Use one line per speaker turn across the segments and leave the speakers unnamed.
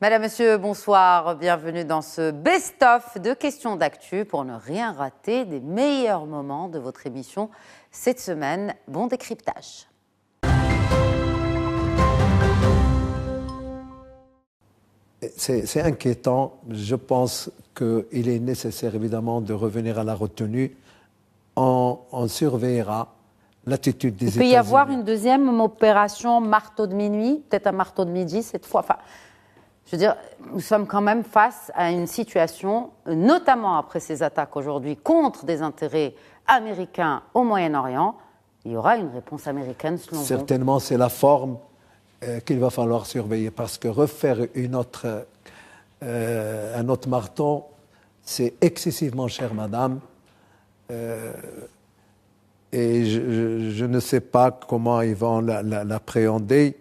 Madame, Monsieur, bonsoir. Bienvenue dans ce best-of de questions d'actu pour ne rien rater des meilleurs moments de votre émission cette semaine. Bon décryptage.
C'est inquiétant. Je pense qu'il est nécessaire évidemment de revenir à la retenue. On surveillera l'attitude des États-Unis.
Il peut y avoir une deuxième opération marteau de minuit, peut-être un marteau de midi cette fois. Enfin, je veux dire, nous sommes quand même face à une situation, notamment après ces attaques aujourd'hui contre des intérêts américains au Moyen-Orient. Il y aura une réponse américaine selon vous?
Certainement, c'est la forme qu'il va falloir surveiller, parce que refaire un autre marteau, c'est excessivement cher, madame. Et je ne sais pas comment ils vont l'appréhender,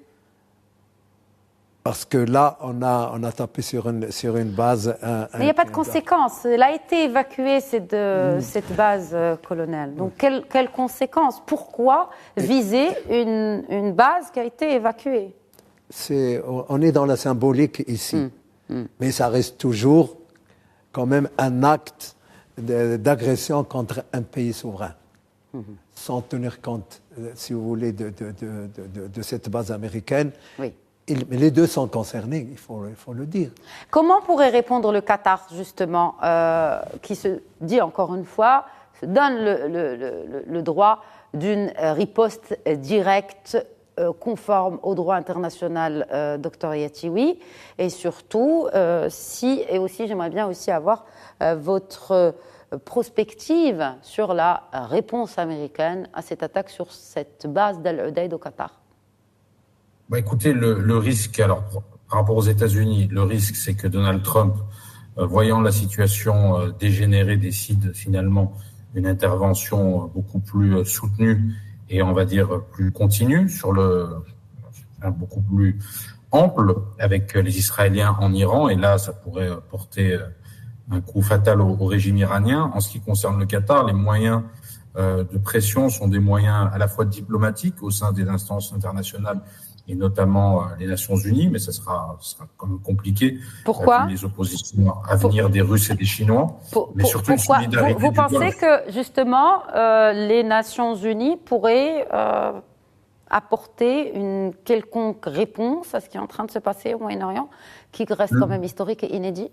parce que là, on a tapé sur une base.
Mais il n'y a pas de conséquences. Elle a été évacuée, cette base, colonel. Donc, quelles conséquences? Pourquoi viser une base qui a été évacuée?
On est dans la symbolique ici. Mais ça reste toujours quand même un acte d'agression contre un pays souverain. Sans tenir compte, si vous voulez, de cette base américaine.
Oui.
Mais les deux sont concernés, il faut le dire.
Comment pourrait répondre le Qatar, justement, qui se dit encore une fois, se donne le droit d'une riposte directe, conforme au droit international, Dr Yatioui, et surtout, et aussi j'aimerais bien aussi avoir votre prospective sur la réponse américaine à cette attaque sur cette base d'Al-Udaid au Qatar.
Écoutez, le risque, alors par rapport aux États-Unis, le risque, c'est que Donald Trump, voyant la situation dégénérer, décide finalement une intervention beaucoup plus soutenue et on va dire plus continue, beaucoup plus ample avec les Israéliens en Iran. Et là, ça pourrait porter un coup fatal au régime iranien. En ce qui concerne le Qatar, les moyens de pression sont des moyens à la fois diplomatiques au sein des instances internationales et notamment les Nations Unies, mais ça sera quand même compliqué.
Pourquoi?
Les oppositions à venir des Russes et des Chinois, mais surtout
pourquoi?
Une solidarité
vous pensez que, justement, les Nations Unies pourraient apporter une quelconque réponse à ce qui est en train de se passer au Moyen-Orient, qui reste quand même historique et inédit?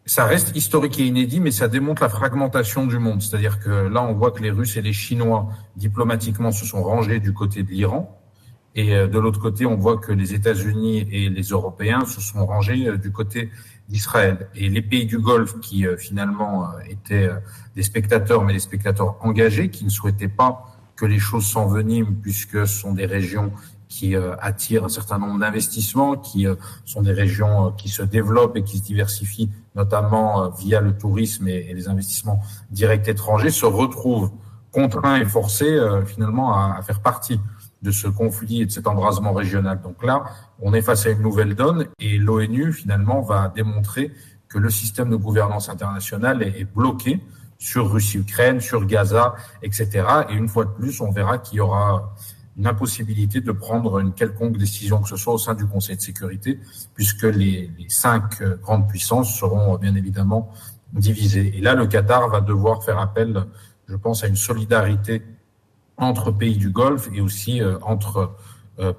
Ça reste historique et inédit, mais ça démontre la fragmentation du monde. C'est-à-dire que là, on voit que les Russes et les Chinois, diplomatiquement, se sont rangés du côté de l'Iran. Et de l'autre côté, on voit que les États-Unis et les Européens se sont rangés du côté d'Israël. Et les pays du Golfe, qui finalement étaient des spectateurs, mais des spectateurs engagés, qui ne souhaitaient pas que les choses s'enveniment, puisque ce sont des régions qui attirent un certain nombre d'investissements, qui sont des régions qui se développent et qui se diversifient, notamment via le tourisme et les investissements directs étrangers, se retrouvent contraints et forcés finalement à faire partie de ce conflit et de cet embrasement régional. Donc là, on est face à une nouvelle donne et l'ONU, finalement, va démontrer que le système de gouvernance internationale est bloqué sur Russie-Ukraine, sur Gaza, etc. Et une fois de plus, on verra qu'il y aura une impossibilité de prendre une quelconque décision que ce soit au sein du Conseil de sécurité, puisque les 5 grandes puissances seront bien évidemment divisées. Et là, le Qatar va devoir faire appel, je pense, à une solidarité entre pays du Golfe et aussi entre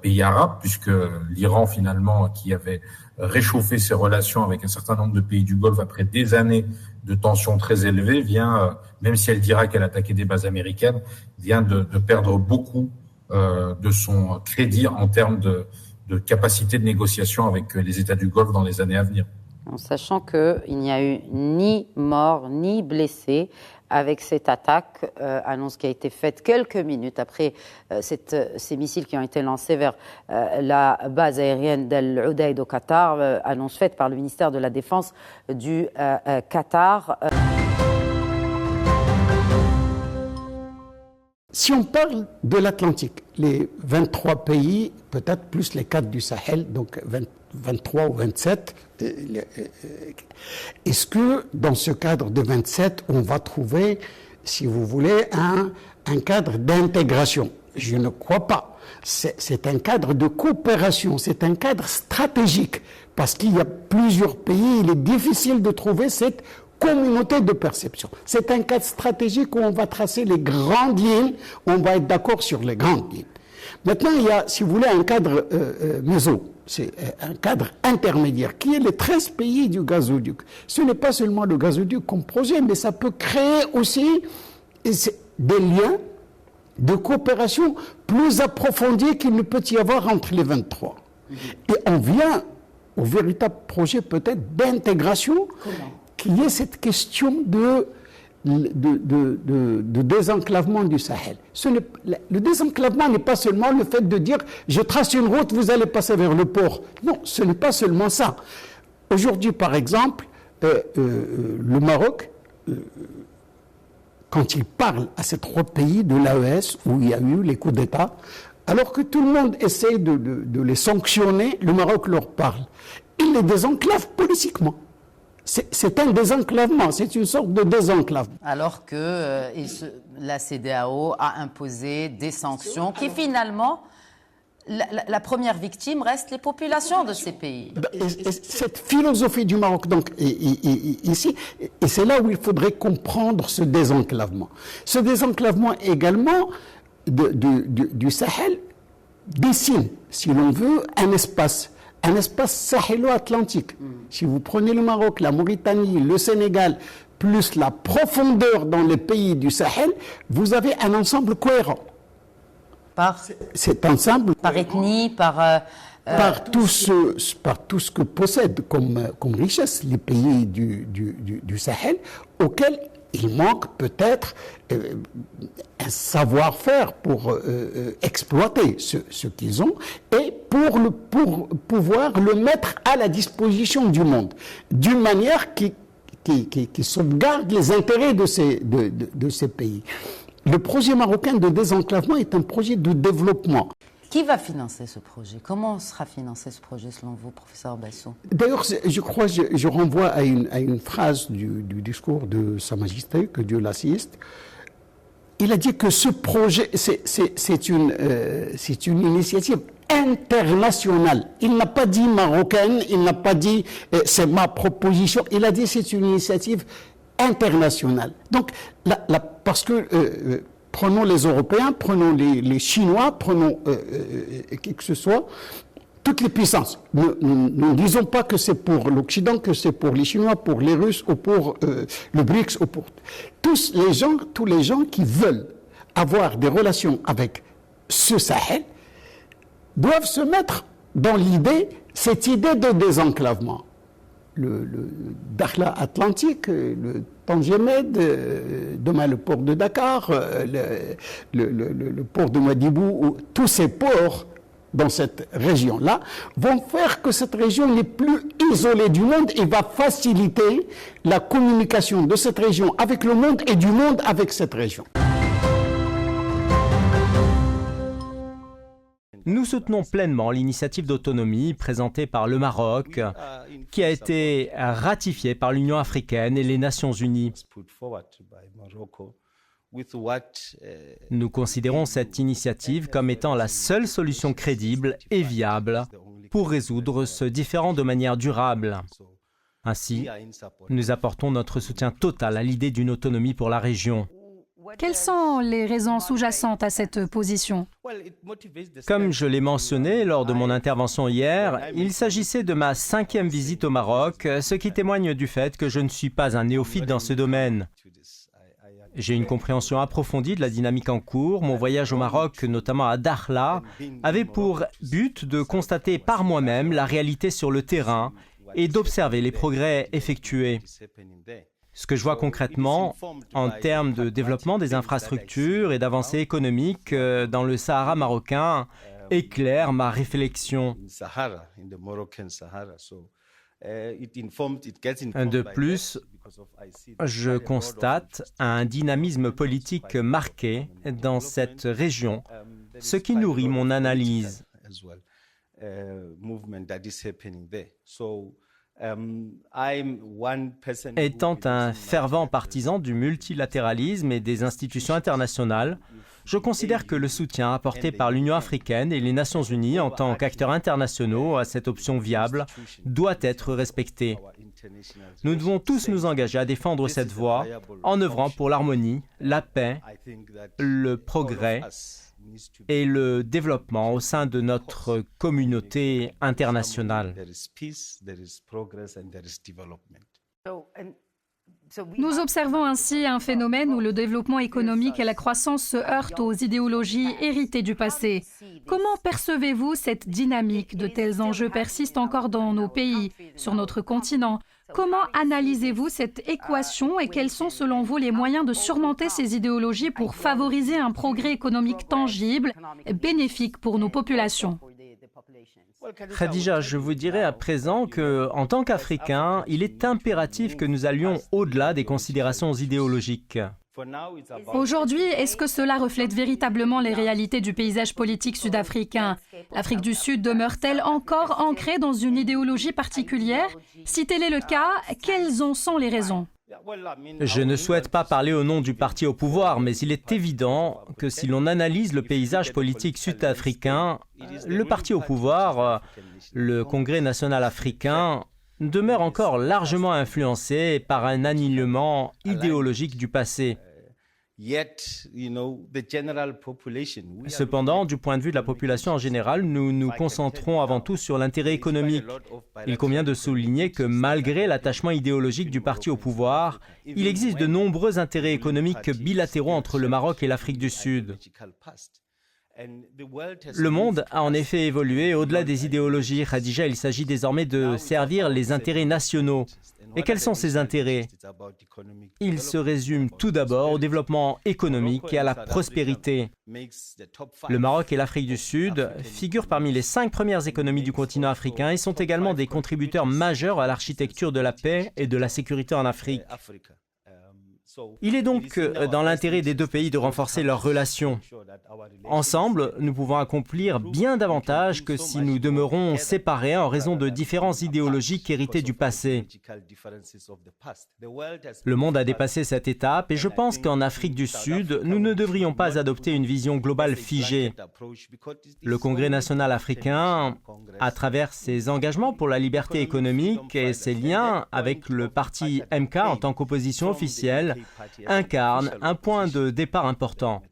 pays arabes, puisque l'Iran, finalement, qui avait réchauffé ses relations avec un certain nombre de pays du Golfe après des années de tensions très élevées, vient, même si elle dira qu'elle attaquait des bases américaines, vient de perdre beaucoup de son crédit en termes de capacité de négociation avec les États du Golfe dans les années à venir.
En sachant qu'il n'y a eu ni mort ni blessé avec cette attaque, annonce qui a été faite quelques minutes après ces missiles qui ont été lancés vers la base aérienne d'Al-Udaid au Qatar, annonce faite par le ministère de la Défense du Qatar.
Si on parle de l'Atlantique, les 23 pays, peut-être plus les 4 du Sahel, donc 23 ou 27, est-ce que dans ce cadre de 27, on va trouver, si vous voulez, un cadre d'intégration? Je ne crois pas. C'est un cadre de coopération, c'est un cadre stratégique, Parce qu'il y a plusieurs pays, il est difficile de trouver cette communauté de perception. C'est un cadre stratégique où on va tracer les grandes lignes, on va être d'accord sur les grandes lignes. Maintenant, il y a, si vous voulez, un cadre c'est un cadre intermédiaire, qui est les 13 pays du gazoduc. Ce n'est pas seulement le gazoduc comme projet, mais ça peut créer aussi des liens de coopération plus approfondis qu'il ne peut y avoir entre les 23. Et on vient au véritable projet peut-être d'intégration, qui est cette question de désenclavement du Sahel. Le désenclavement n'est pas seulement le fait de dire « je trace une route, vous allez passer vers le port ». Non, ce n'est pas seulement ça. Aujourd'hui, par exemple, le Maroc, quand il parle à ces 3 pays de l'AES, où il y a eu les coups d'État, alors que tout le monde essaie de les sanctionner, le Maroc leur parle. Il les désenclave politiquement. C'est un désenclavement, c'est une sorte de désenclavement.
Alors que la CEDEAO a imposé des sanctions qui finalement, la première victime reste les populations de ces pays.
Et cette philosophie du Maroc, donc, ici, et c'est là où il faudrait comprendre ce désenclavement. Ce désenclavement également du Sahel dessine, si l'on veut, un espace sahélo-atlantique. Si vous prenez le Maroc, la Mauritanie, le Sénégal, plus la profondeur dans les pays du Sahel, vous avez un ensemble cohérent. Cet ensemble,
par ethnie, par
tout ce que possèdent comme richesse les pays du Sahel, auxquels il manque peut-être un savoir-faire pour exploiter ce qu'ils ont et pour pouvoir le mettre à la disposition du monde, d'une manière qui sauvegarde les intérêts de ces pays. Le projet marocain de désenclavement est un projet de développement.
Qui va financer ce projet? Comment sera financé ce projet selon vous, professeur Bassou?
D'ailleurs, je renvoie à une phrase du discours de Sa Majesté, que Dieu l'assiste. Il a dit que ce projet, c'est une initiative internationale. Il n'a pas dit marocaine, il n'a pas dit c'est ma proposition, il a dit c'est une initiative internationale. Donc, parce que... prenons les Européens, prenons les Chinois, prenons qui que ce soit, toutes les puissances. Ne disons pas que c'est pour l'Occident, que c'est pour les Chinois, pour les Russes, ou pour le BRICS, ou pour tous les gens qui veulent avoir des relations avec ce Sahel, doivent se mettre dans cette idée de désenclavement. Le Dakhla Atlantique, le Tangemed, demain le port de Dakar, le port de Madibou, tous ces ports dans cette région-là vont faire que cette région n'est plus isolée du monde et va faciliter la communication de cette région avec le monde et du monde avec cette région.
Nous soutenons pleinement l'initiative d'autonomie présentée par le Maroc, qui a été ratifiée par l'Union africaine et les Nations unies. Nous considérons cette initiative comme étant la seule solution crédible et viable pour résoudre ce différend de manière durable. Ainsi, nous apportons notre soutien total à l'idée d'une autonomie pour la région.
Quelles sont les raisons sous-jacentes à cette position?
Comme je l'ai mentionné lors de mon intervention hier, il s'agissait de ma 5e visite au Maroc, ce qui témoigne du fait que je ne suis pas un néophyte dans ce domaine. J'ai une compréhension approfondie de la dynamique en cours. Mon voyage au Maroc, notamment à Dakhla, avait pour but de constater par moi-même la réalité sur le terrain et d'observer les progrès effectués. Ce que je vois concrètement en termes de développement des infrastructures et d'avancées économiques dans le Sahara marocain éclaire ma réflexion. De plus, je constate un dynamisme politique marqué dans cette région, ce qui nourrit mon analyse. Étant un fervent partisan du multilatéralisme et des institutions internationales, je considère que le soutien apporté par l'Union africaine et les Nations unies en tant qu'acteurs internationaux à cette option viable doit être respecté. Nous devons tous nous engager à défendre cette voie en œuvrant pour l'harmonie, la paix, le progrès et le développement au sein de notre communauté internationale.
Nous observons ainsi un phénomène où le développement économique et la croissance se heurtent aux idéologies héritées du passé. Comment percevez-vous cette dynamique? De tels enjeux persistent encore dans nos pays, sur notre continent. Comment analysez-vous cette équation et quels sont selon vous les moyens de surmonter ces idéologies pour favoriser un progrès économique tangible et bénéfique pour nos populations?
Khadija, je vous dirais à présent qu'en tant qu'Africains, il est impératif que nous allions au-delà des considérations idéologiques.
Aujourd'hui, est-ce que cela reflète véritablement les réalités du paysage politique sud-africain? L'Afrique du Sud demeure-t-elle encore ancrée dans une idéologie particulière? Si tel est le cas, quelles en sont les raisons?
Je ne souhaite pas parler au nom du parti au pouvoir, mais il est évident que si l'on analyse le paysage politique sud-africain, le parti au pouvoir, le Congrès national africain, demeure encore largement influencé par un alignement idéologique du passé. Cependant, du point de vue de la population en général, nous nous concentrons avant tout sur l'intérêt économique. Il convient de souligner que malgré l'attachement idéologique du parti au pouvoir, il existe de nombreux intérêts économiques bilatéraux entre le Maroc et l'Afrique du Sud. Le monde a en effet évolué au-delà des idéologies. Khadija, il s'agit désormais de servir les intérêts nationaux. Et quels sont ces intérêts? Ils se résument tout d'abord au développement économique et à la prospérité. Le Maroc et l'Afrique du Sud figurent parmi les 5 premières économies du continent africain et sont également des contributeurs majeurs à l'architecture de la paix et de la sécurité en Afrique. Il est donc dans l'intérêt des deux pays de renforcer leurs relations. Ensemble, nous pouvons accomplir bien davantage que si nous demeurons séparés en raison de différences idéologiques héritées du passé. Le monde a dépassé cette étape et je pense qu'en Afrique du Sud, nous ne devrions pas adopter une vision globale figée. Le Congrès national africain, à travers ses engagements pour la liberté économique et ses liens avec le parti MK en tant qu'opposition officielle, incarne un point de départ important.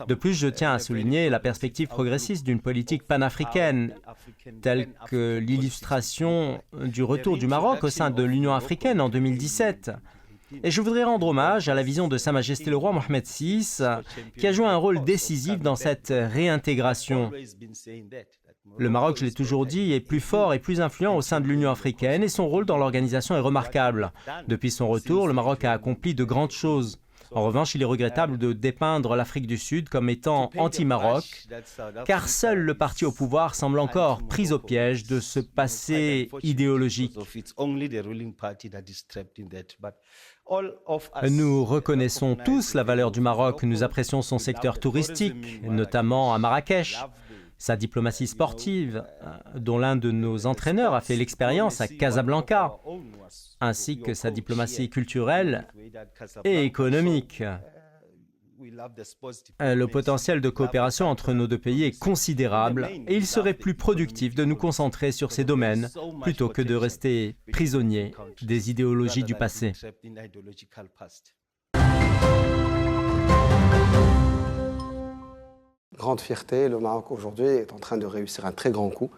De plus, je tiens à souligner la perspective progressiste d'une politique panafricaine, telle que l'illustration du retour du Maroc au sein de l'Union africaine en 2017. Et je voudrais rendre hommage à la vision de Sa Majesté le Roi Mohamed VI, qui a joué un rôle décisif dans cette réintégration. Le Maroc, je l'ai toujours dit, est plus fort et plus influent au sein de l'Union africaine et son rôle dans l'organisation est remarquable. Depuis son retour, le Maroc a accompli de grandes choses. En revanche, il est regrettable de dépeindre l'Afrique du Sud comme étant anti-Maroc, car seul le parti au pouvoir semble encore pris au piège de ce passé idéologique. Nous reconnaissons tous la valeur du Maroc, nous apprécions son secteur touristique, notamment à Marrakech. Sa diplomatie sportive, dont l'un de nos entraîneurs a fait l'expérience à Casablanca, ainsi que sa diplomatie culturelle et économique. Le potentiel de coopération entre nos deux pays est considérable et il serait plus productif de nous concentrer sur ces domaines plutôt que de rester prisonniers des idéologies du passé.
Grande fierté, le Maroc aujourd'hui est en train de réussir un très grand coup.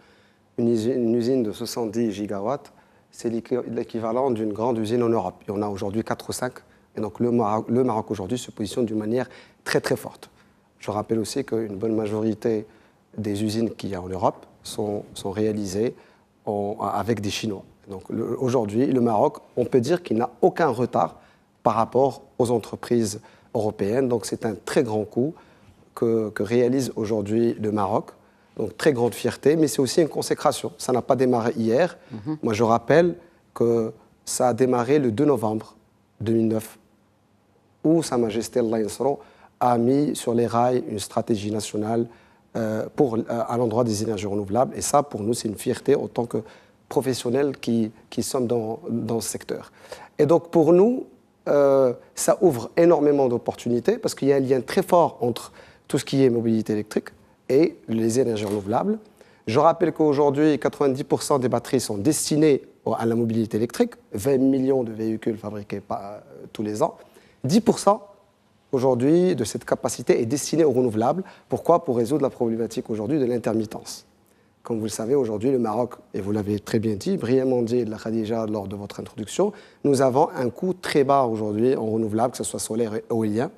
Une usine de 70 gigawatts, c'est l'équivalent d'une grande usine en Europe. Il y en a aujourd'hui 4 ou 5. Et donc le Maroc aujourd'hui se positionne d'une manière très très forte. Je rappelle aussi qu'une bonne majorité des usines qu'il y a en Europe sont réalisées avec des Chinois. Donc aujourd'hui, le Maroc, on peut dire qu'il n'a aucun retard par rapport aux entreprises européennes. Donc c'est un très grand coup que réalise aujourd'hui le Maroc. Donc très grande fierté, mais c'est aussi une consécration. Ça n'a pas démarré hier. Moi, je rappelle que ça a démarré le 2 novembre 2009, où Sa Majesté Allah Yansro a mis sur les rails une stratégie nationale à l'endroit des énergies renouvelables. Et ça, pour nous, c'est une fierté en tant que professionnels qui sommes dans ce secteur. Et donc, pour nous, ça ouvre énormément d'opportunités parce qu'il y a un lien très fort entre tout ce qui est mobilité électrique et les énergies renouvelables. Je rappelle qu'aujourd'hui, 90% des batteries sont destinées à la mobilité électrique, 20 millions de véhicules fabriqués tous les ans. 10% aujourd'hui de cette capacité est destinée aux renouvelables. Pourquoi? Pour résoudre la problématique aujourd'hui de l'intermittence. Comme vous le savez, aujourd'hui, le Maroc, et vous l'avez très bien dit, brillamment dit, la Khadija, lors de votre introduction, nous avons un coût très bas aujourd'hui en renouvelables, que ce soit solaire et éolien.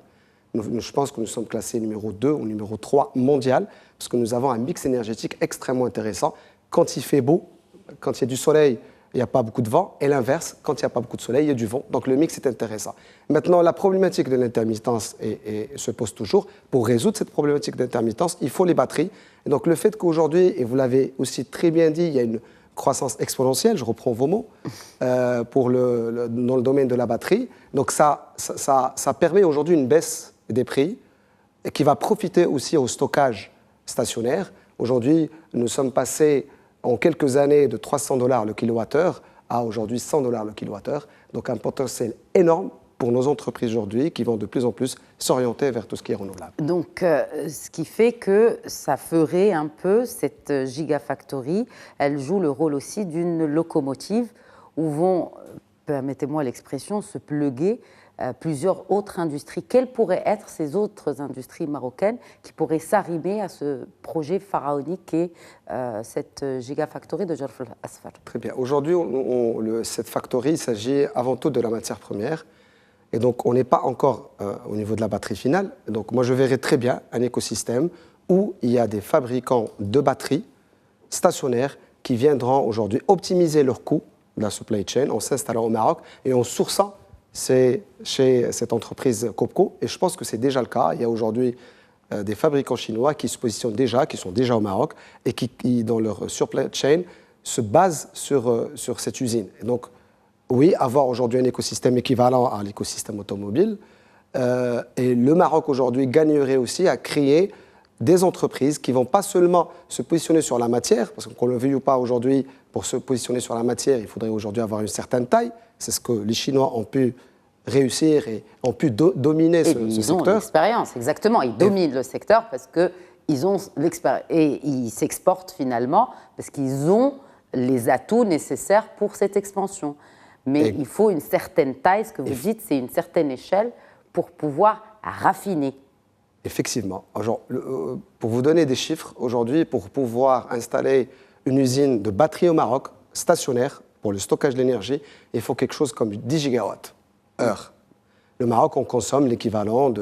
Je pense que nous sommes classés numéro 2 ou numéro 3 mondial, parce que nous avons un mix énergétique extrêmement intéressant. Quand il fait beau, quand il y a du soleil, il n'y a pas beaucoup de vent, et l'inverse, quand il n'y a pas beaucoup de soleil, il y a du vent. Donc le mix est intéressant. Maintenant, la problématique de l'intermittence se pose toujours. Pour résoudre cette problématique d'intermittence, il faut les batteries. Et donc le fait qu'aujourd'hui, et vous l'avez aussi très bien dit, il y a une croissance exponentielle, je reprends vos mots, dans le domaine de la batterie. Donc ça permet aujourd'hui une baisse des prix et qui va profiter aussi au stockage stationnaire. Aujourd'hui, nous sommes passés en quelques années de $300 le kilowattheure à aujourd'hui $100 le kilowattheure. Donc un potentiel énorme pour nos entreprises aujourd'hui qui vont de plus en plus s'orienter vers tout ce qui est renouvelable.
Donc, ce qui fait que ça ferait un peu, cette Gigafactory, elle joue le rôle aussi d'une locomotive où vont, permettez-moi l'expression, se pluguer plusieurs autres industries. Quelles pourraient être ces autres industries marocaines qui pourraient s'arrimer à ce projet pharaonique qu'est cette Gigafactory de Jarf al-Asfar?
Très bien. Aujourd'hui, cette factory, il s'agit avant tout de la matière première. Et donc, on n'est pas encore au niveau de la batterie finale. Donc, moi, je verrais très bien un écosystème où il y a des fabricants de batteries stationnaires qui viendront aujourd'hui optimiser leurs coûts de la supply chain en s'installant au Maroc et en sourçant chez cette entreprise Copco. Et je pense que c'est déjà le cas. Il y a aujourd'hui des fabricants chinois qui se positionnent déjà, qui sont déjà au Maroc et qui dans leur supply chain, se basent sur cette usine. Et donc, oui, avoir aujourd'hui un écosystème équivalent à l'écosystème automobile. Et le Maroc aujourd'hui gagnerait aussi à créer des entreprises qui ne vont pas seulement se positionner sur la matière, parce qu'on ne le veuille ou pas aujourd'hui, pour se positionner sur la matière, il faudrait aujourd'hui avoir une certaine taille. C'est ce que les Chinois ont pu réussir et ont pu dominer ce secteur.
Ils ont l'expérience, exactement. Ils dominent le secteur parce qu'ils ont l'expérience. Et ils s'exportent finalement parce qu'ils ont les atouts nécessaires pour cette expansion. Mais il faut une certaine taille, ce que vous dites, c'est une certaine échelle pour pouvoir raffiner.
Effectivement. Pour vous donner des chiffres, aujourd'hui, pour pouvoir installer une usine de batterie au Maroc, stationnaire, pour le stockage de l'énergie, il faut quelque chose comme 10 gigawatts-heure. Le Maroc, on consomme l'équivalent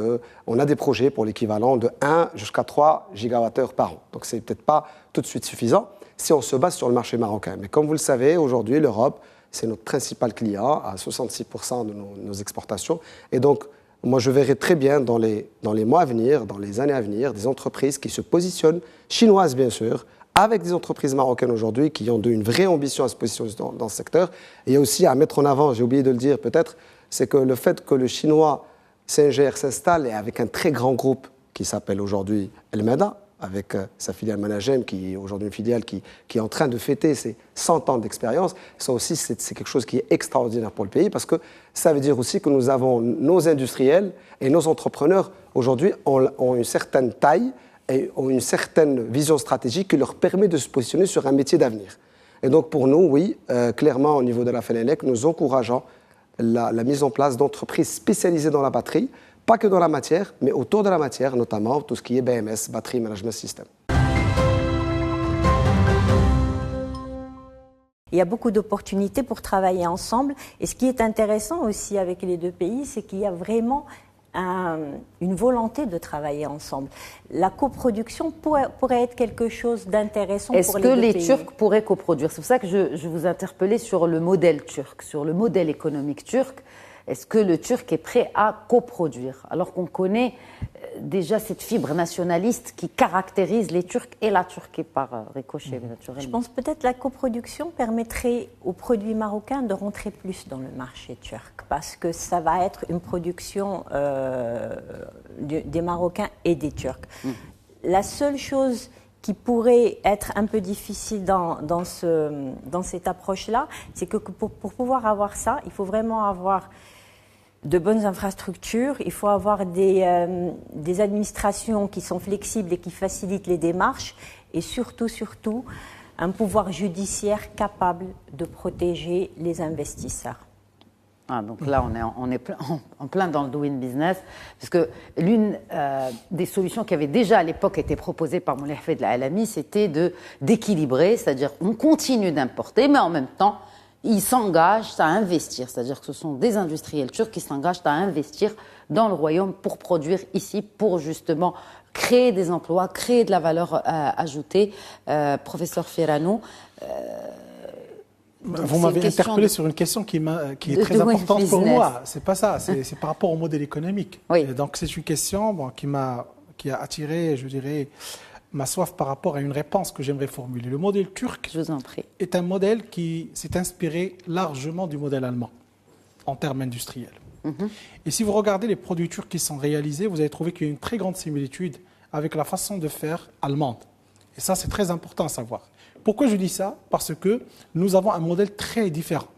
on a des projets pour l'équivalent de 1 jusqu'à 3 gigawatts-heure par an. Donc, c'est peut-être pas tout de suite suffisant si on se base sur le marché marocain. Mais comme vous le savez, aujourd'hui, l'Europe, c'est notre principal client, à 66% de nos exportations. Et donc, moi, je verrai très bien dans les mois à venir, dans les années à venir, des entreprises qui se positionnent, chinoises bien sûr, avec des entreprises marocaines aujourd'hui qui ont une vraie ambition à se positionner dans ce secteur. Et aussi à mettre en avant, j'ai oublié de le dire peut-être, c'est que le fait que le chinois Singer s'installe et avec un très grand groupe qui s'appelle aujourd'hui El Meda, avec sa filiale Managem, qui est aujourd'hui une filiale qui est en train de fêter ses 100 ans d'expérience. Ça aussi, c'est quelque chose qui est extraordinaire pour le pays, parce que ça veut dire aussi que nous avons nos industriels et nos entrepreneurs, aujourd'hui, ont une certaine taille et ont une certaine vision stratégique qui leur permet de se positionner sur un métier d'avenir. Et donc, pour nous, oui, clairement, au niveau de la FENELEC, nous encourageons la mise en place d'entreprises spécialisées dans la batterie, pas que dans la matière, mais autour de la matière, notamment tout ce qui est BMS, Battery Management System.
Il y a beaucoup d'opportunités pour travailler ensemble. Et ce qui est intéressant aussi avec les deux pays, c'est qu'il y a vraiment une volonté de travailler ensemble. La coproduction pourrait être quelque chose d'intéressant pour les deux pays. Est-ce que les Turcs pourraient coproduire?
C'est pour ça que je vous interpellais sur le modèle turc, sur le modèle économique turc. Est-ce que le Turc est prêt à coproduire? Alors qu'on connaît déjà cette fibre nationaliste qui caractérise les Turcs et la Turquie par ricochet, naturellement.
Je pense peut-être que la coproduction permettrait aux produits marocains de rentrer plus dans le marché turc, parce que ça va être une production des Marocains et des Turcs. La seule chose qui pourrait être un peu difficile dans cette approche-là, c'est que pour pouvoir avoir ça, il faut vraiment avoir de bonnes infrastructures, il faut avoir des administrations qui sont flexibles et qui facilitent les démarches, et surtout, un pouvoir judiciaire capable de protéger les investisseurs.
Ah, donc là, on est en plein dans le doing business, parce que l'une des solutions qui avait déjà à l'époque été proposée par Moulay Hafid al-Alami, c'était d'équilibrer, c'est-à-dire on continue d'importer, mais en même temps, ils s'engagent à investir, c'est-à-dire que ce sont des industriels turcs qui s'engagent à investir dans le royaume pour produire ici, pour justement créer des emplois, créer de la valeur ajoutée. Professeur Ferrano,
vous m'avez interpellé sur une question qui est très importante pour moi. C'est pas ça, c'est par rapport au modèle économique.
Oui.
Et donc c'est une question qui a attiré, je dirais, ma soif par rapport à une réponse que j'aimerais formuler. Le modèle turc
je vous en prie,
est un modèle qui s'est inspiré largement du modèle allemand en termes industriels. Et si vous regardez les produits turcs qui sont réalisés, vous allez trouver qu'il y a une très grande similitude avec la façon de faire allemande. Et ça, c'est très important à savoir. Pourquoi je dis ça? Parce que nous avons un modèle très différent.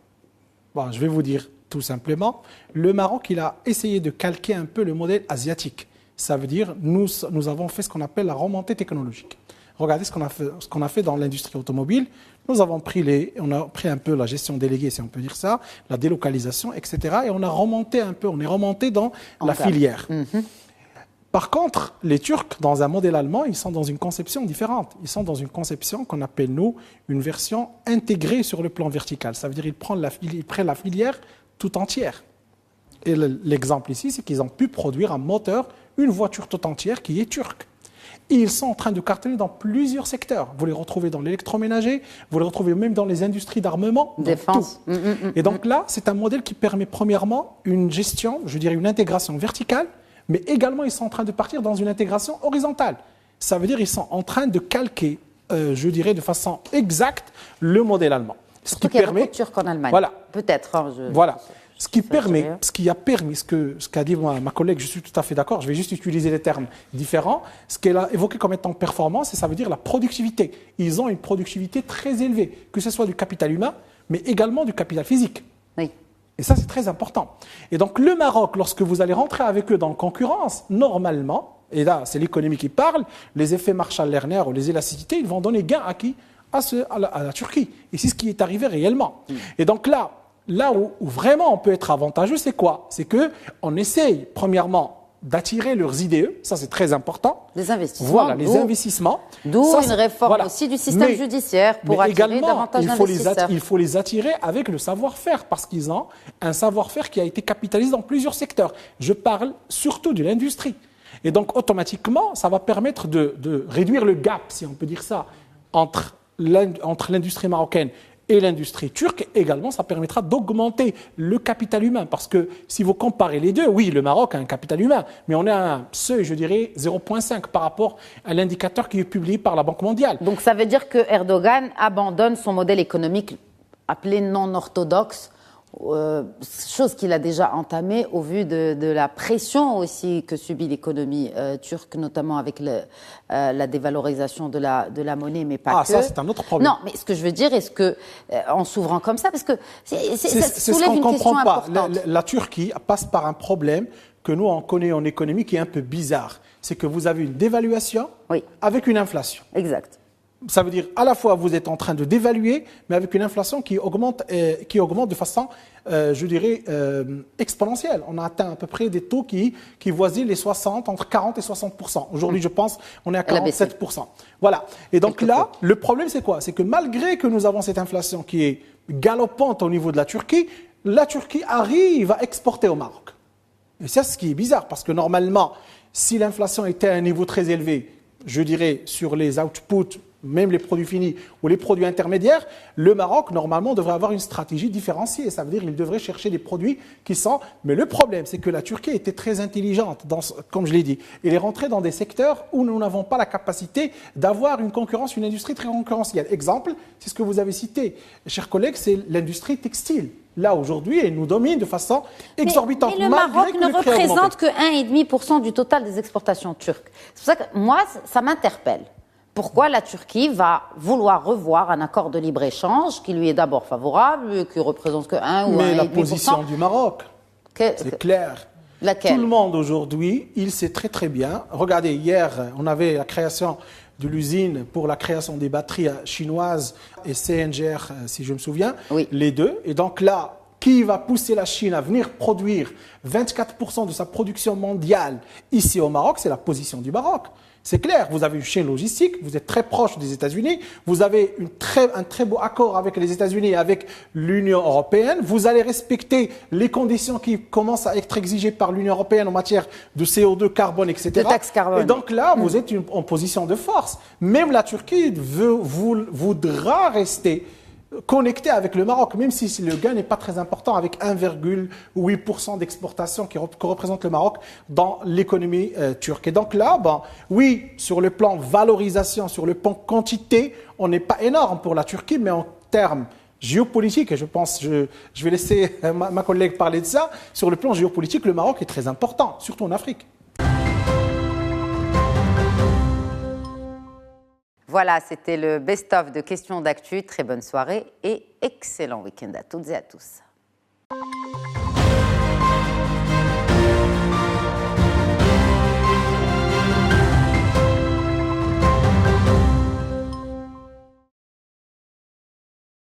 Bon, je vais vous dire tout simplement, le Maroc, il a essayé de calquer un peu le modèle asiatique. Ça veut dire, nous avons fait ce qu'on appelle la remontée technologique. Regardez ce qu'on a fait dans l'industrie automobile. On a pris un peu la gestion déléguée, si on peut dire ça, la délocalisation, etc. Et on a remonté un peu, on est remonté dans la filière. Par contre, les Turcs, dans un modèle allemand, ils sont dans une conception différente. Ils sont dans une conception qu'on appelle, nous, une version intégrée sur le plan vertical. Ça veut dire qu'ils prennent la filière tout entière. Et l'exemple ici, c'est qu'ils ont pu produire un moteur, une voiture tout entière qui est turque. Et ils sont en train de cartonner dans plusieurs secteurs. Vous les retrouvez dans l'électroménager, vous les retrouvez même dans les industries d'armement,
défense.
Et donc là, c'est un modèle qui permet premièrement une gestion, je dirais une intégration verticale, mais également ils sont en train de partir dans une intégration horizontale. Ça veut dire qu'ils sont en train de calquer, je dirais de façon exacte, le modèle allemand.
Ce qui permet, il y a beaucoup de Turcs en Allemagne.
Voilà.
Peut-être.
Voilà. Ce qui a permis, ce qu'a dit ma collègue, je suis tout à fait d'accord, je vais juste utiliser des termes différents, ce qu'elle a évoqué comme étant performance, et ça veut dire la productivité. Ils ont une productivité très élevée, que ce soit du capital humain, mais également du capital physique.
Oui.
Et ça, c'est très important. Et donc, le Maroc, lorsque vous allez rentrer avec eux dans la concurrence, normalement, et là, c'est l'économie qui parle, les effets Marshall-Lerner ou les élasticités, ils vont donner gain à qui? À la Turquie. Et c'est ce qui est arrivé réellement. Et donc là où vraiment on peut être avantageux, c'est quoi? C'est qu'on essaye, premièrement, d'attirer leurs IDE, ça c'est très important.
Les investissements.
Voilà, les investissements.
D'où une réforme aussi du système judiciaire pour attirer davantage d'investisseurs.
Il faut les attirer avec le savoir-faire, parce qu'ils ont un savoir-faire qui a été capitalisé dans plusieurs secteurs. Je parle surtout de l'industrie. Et donc automatiquement, ça va permettre de réduire le gap, si on peut dire ça, entre l'industrie marocaine et l'industrie turque. Également, ça permettra d'augmenter le capital humain. Parce que si vous comparez les deux, oui, le Maroc a un capital humain, mais on a un seuil, je dirais, 0,5 par rapport à l'indicateur qui est publié par la Banque mondiale.
Donc ça veut dire que Erdogan abandonne son modèle économique appelé non orthodoxe, chose qu'il a déjà entamée au vu de la pression aussi que subit l'économie turque, notamment avec la dévalorisation de la monnaie, mais pas que.
Ça, c'est un autre problème.
Non, mais ce que je veux dire, est-ce que, en s'ouvrant comme ça, parce que ça
c'est
soulève
ce
une
qu'on
question
comprend pas.
importante.
La Turquie passe par un problème que nous, on connaît en économie qui est un peu bizarre. C'est que vous avez une dévaluation avec une inflation.
Exact.
Ça veut dire à la fois vous êtes en train de dévaluer, mais avec une inflation qui augmente de façon, je dirais, exponentielle. On a atteint à peu près des taux qui voisinent les 60, entre 40 et 60%. Aujourd'hui, je pense, on est à 47%. Voilà. Et donc le problème, c'est quoi? C'est que malgré que nous avons cette inflation qui est galopante au niveau de la Turquie arrive à exporter au Maroc. Et c'est ce qui est bizarre, parce que normalement, si l'inflation était à un niveau très élevé, je dirais, sur les outputs, même les produits finis ou les produits intermédiaires, le Maroc, normalement, devrait avoir une stratégie différenciée. Ça veut dire qu'il devrait chercher des produits qui sont... Mais le problème, c'est que la Turquie était très intelligente, comme je l'ai dit. Elle est rentrée dans des secteurs où nous n'avons pas la capacité d'avoir une industrie très concurrentielle. Exemple, c'est ce que vous avez cité, chers collègues, c'est l'industrie textile. Là, aujourd'hui, elle nous domine de façon exorbitante.
Mais le Maroc ne représente que 1,5% du total des exportations turques. C'est pour ça que moi, ça m'interpelle. Pourquoi la Turquie va vouloir revoir un accord de libre-échange qui lui est d'abord favorable, qui représente que 1 ou 1,5%?
Mais la position du Maroc. C'est clair.
Laquelle?
Tout le monde aujourd'hui, il sait très très bien. Regardez, hier, on avait la création de l'usine pour la création des batteries chinoises et CNGR, si je me souviens,
oui.
les deux. Et donc là, qui va pousser la Chine à venir produire 24% de sa production mondiale ici au Maroc? C'est la position du Maroc. C'est clair, vous avez une chaîne logistique, vous êtes très proche des États-Unis, vous avez un très beau accord avec les États-Unis et avec l'Union européenne, vous allez respecter les conditions qui commencent à être exigées par l'Union européenne en matière de CO2, carbone, etc.
De taxe carbone.
Et donc là, vous êtes en position de force. Même la Turquie voudra rester connecté avec le Maroc, même si le gain n'est pas très important, avec 1,8% d'exportation que représente le Maroc dans l'économie turque. Et donc là, oui, sur le plan valorisation, sur le plan quantité, on n'est pas énorme pour la Turquie, mais en termes géopolitiques, et je pense, je vais laisser ma collègue parler de ça, sur le plan géopolitique, le Maroc est très important, surtout en Afrique.
Voilà, c'était le best-of de questions d'actu. Très bonne soirée et excellent week-end à toutes et à tous.